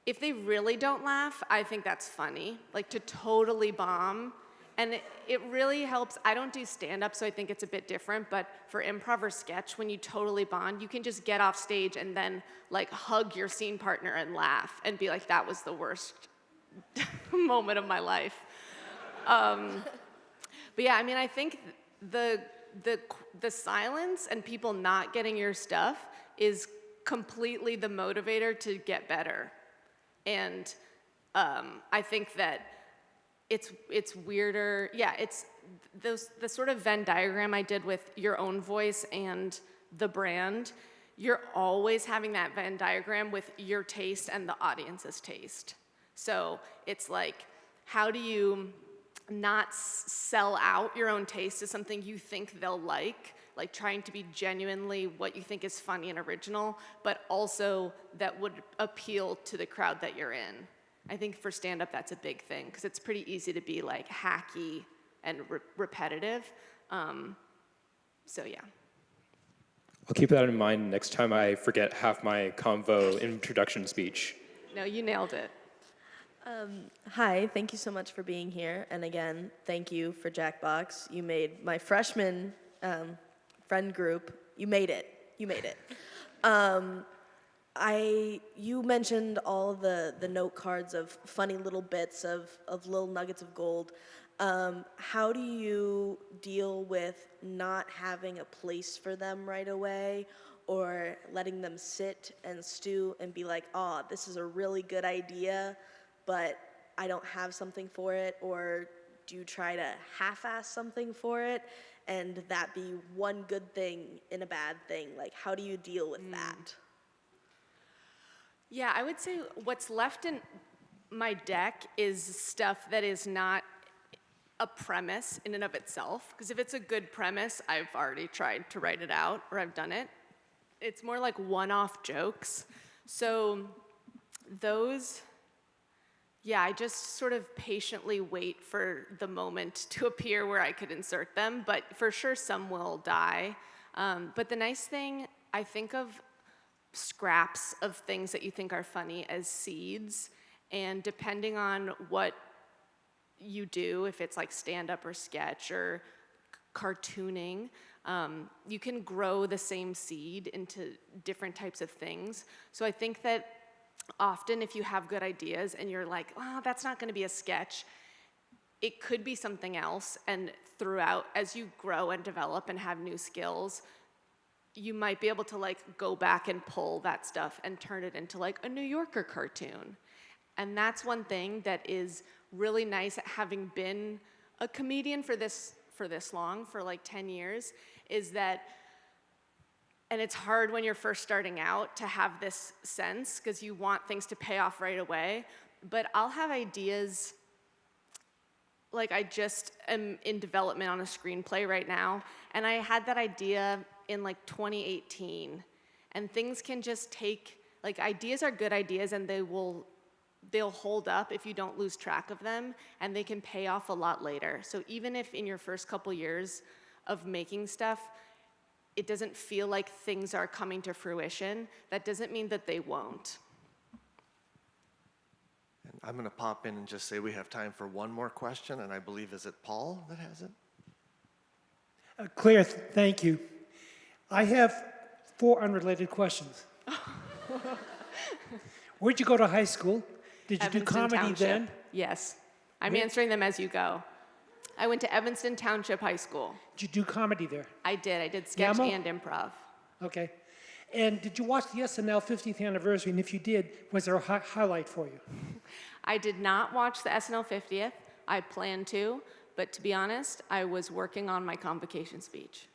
if they really don't laugh, I think that's funny. Like to totally bomb. And it really helps. I don't do stand-up, so I think it's a bit different, but for improv or sketch, when you totally bond, you can just get off stage and then like hug your scene partner and laugh and be like, that was the worst moment of my life. But yeah, I mean, I think the silence and people not getting your stuff is completely the motivator to get better. And I think that it's weirder. Yeah, it's the sort of Venn diagram I did with your own voice and the brand. You're always having that Venn diagram with your taste and the audience's taste. So it's like, how do you not sell out your own taste to something you think they'll like trying to be genuinely what you think is funny and original, but also that would appeal to the crowd that you're in. I think for stand-up, that's a big thing, because it's pretty easy to be like hacky and repetitive. So yeah. I'll keep that in mind next time I forget half my convo introduction speech. No, you nailed it. Hi, thank you so much for being here. And again, thank you for Jackbox. You made my freshman friend group, you made it. You mentioned all the note cards of funny little bits of little nuggets of gold. How do you deal with not having a place for them right away, or letting them sit and stew and be like, oh, this is a really good idea, but I don't have something for it? Or do you try to half-ass something for it and that be one good thing in a bad thing? Like, how do you deal with that? Yeah, I would say what's left in my deck is stuff that is not a premise in and of itself. Because if it's a good premise, I've already tried to write it out, or I've done it. It's more like one-off jokes. So those, yeah, I just sort of patiently wait for the moment to appear where I could insert them. But for sure, some will die. But the nice thing, I think of scraps of things that you think are funny as seeds, and depending on what you do, if it's like stand-up or sketch or cartooning, you can grow the same seed into different types of things. So I think that often if you have good ideas and you're like, oh, that's not going to be a sketch, it could be something else, and throughout, as you grow and develop and have new skills, you might be able to like go back and pull that stuff and turn it into like a New Yorker cartoon. And that's one thing that is really nice, having been a comedian for this long, for like 10 years, is that, and it's hard when you're first starting out to have this sense, because you want things to pay off right away, but I'll have ideas, like I just am in development on a screenplay right now, and I had that idea in like 2018, and things can just take, like ideas are good ideas, and they'll hold up if you don't lose track of them, and they can pay off a lot later. So even if in your first couple years of making stuff, it doesn't feel like things are coming to fruition, that doesn't mean that they won't. And I'm gonna pop in and just say we have time for one more question, and I believe, is it Paul that has it? Claire, thank you. I have 4 unrelated questions. Where'd you go to high school? Did you do comedy Township. then? Yes. I'm answering them as you go. I went to Evanston Township High School. Did you do comedy there? I did. I did sketch Yamo? and improv. Okay. And did you watch the SNL 50th anniversary? And if you did, was there a highlight for you? I did not watch the SNL 50th. I plan to, but to be honest, I was working on my convocation speech.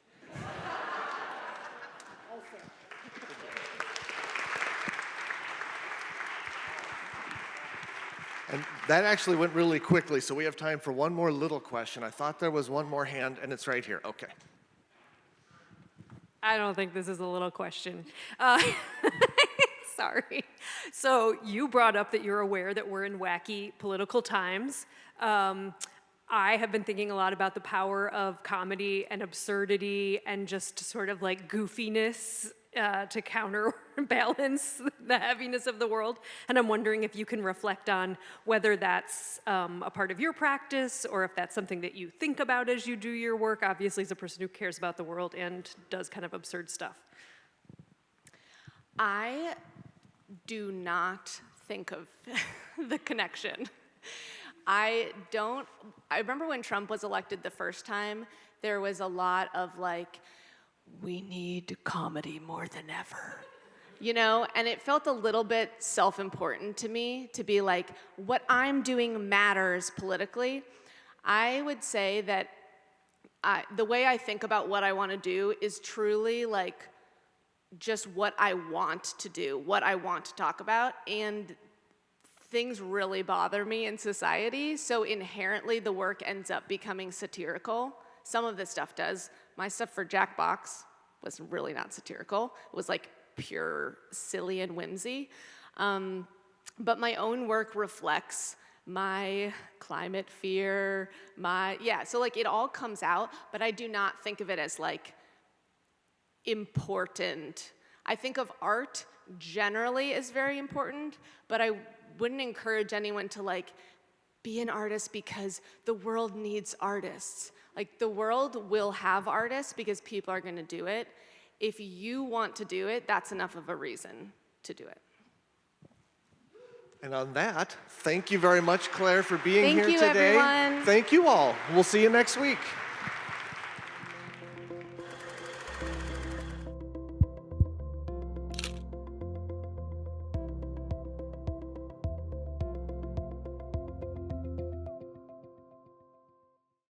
And that actually went really quickly, so we have time for one more little question. I thought there was one more hand, and it's right here. Okay. I don't think this is a little question. Sorry. So you brought up that you're aware that we're in wacky political times. I have been thinking a lot about the power of comedy and absurdity and just sort of like goofiness to counterbalance the heaviness of the world. And I'm wondering if you can reflect on whether that's a part of your practice or if that's something that you think about as you do your work, obviously as a person who cares about the world and does kind of absurd stuff. I do not think of the connection. I remember when Trump was elected the first time, there was a lot of like, we need comedy more than ever, you know? And it felt a little bit self-important to me to be like, what I'm doing matters politically. I would say that the way I think about what I want to do is truly like just what I want to do, what I want to talk about, and things really bother me in society, so inherently the work ends up becoming satirical. Some of this stuff does. My stuff for Jackbox was really not satirical. It was like pure silly and whimsy. But my own work reflects my climate fear, so like it all comes out, but I do not think of it as like important. I think of art generally as very important, but I wouldn't encourage anyone to like be an artist because the world needs artists. Like the world will have artists because people are going to do it. If you want to do it, that's enough of a reason to do it. And on that, thank you very much, Claire, for being Thank here you, today. everyone. Thank you all. We'll see you next week.